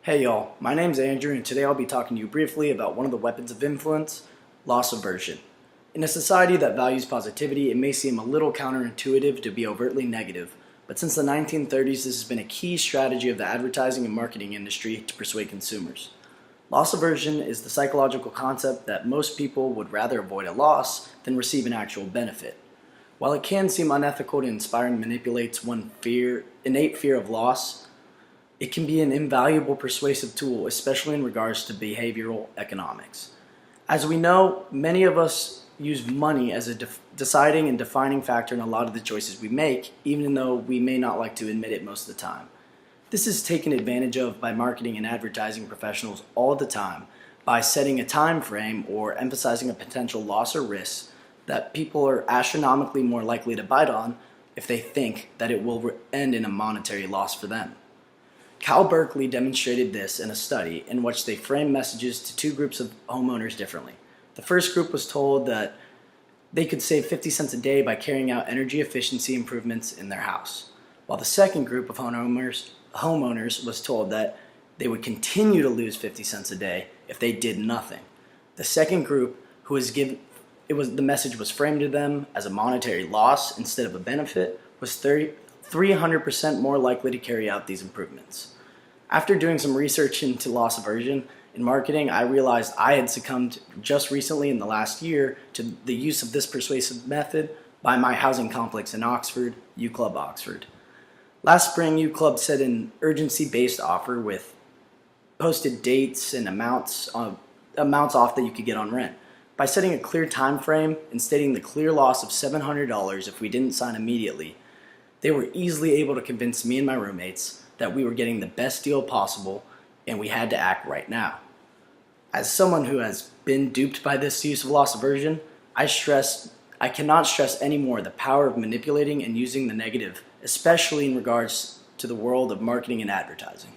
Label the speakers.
Speaker 1: Hey y'all, my name's Andrew and today I'll be talking to you briefly about one of the weapons of influence, loss aversion. In a society that values positivity, it may seem a little counterintuitive to be overtly negative, but since the 1930s this has been a key strategy of the advertising and marketing industry to persuade consumers. Loss aversion is the psychological concept that most people would rather avoid a loss than receive an actual benefit. While it can seem unethical to inspire and manipulate one's innate fear of loss, it can be an invaluable persuasive tool, especially in regards to behavioral economics. As we know, many of us use money as a deciding and defining factor in a lot of the choices we make, even though we may not like to admit it most of the time. This is taken advantage of by marketing and advertising professionals all the time by setting a time frame or emphasizing a potential loss or risk that people are astronomically more likely to bite on if they think that it will end in a monetary loss for them. Cal Berkeley demonstrated this in a study in which they framed messages to two groups of homeowners differently. The first group was told that they could save 50 cents a day by carrying out energy efficiency improvements in their house, while the second group of homeowners was told that they would continue to lose 50 cents a day if they did nothing. The second group, the message was framed to them as a monetary loss instead of a benefit, was 300% more likely to carry out these improvements. After doing some research into loss aversion in marketing, I realized I had succumbed just recently in the last year to the use of this persuasive method by my housing complex in Oxford, U Club Oxford. Last spring, U Club set an urgency-based offer with posted dates and amounts off that you could get on rent. By setting a clear time frame and stating the clear loss of $700 if we didn't sign immediately, they were easily able to convince me and my roommates that we were getting the best deal possible and we had to act right now. As someone who has been duped by this use of loss aversion, I cannot stress anymore the power of manipulating and using the negative, especially in regards to the world of marketing and advertising.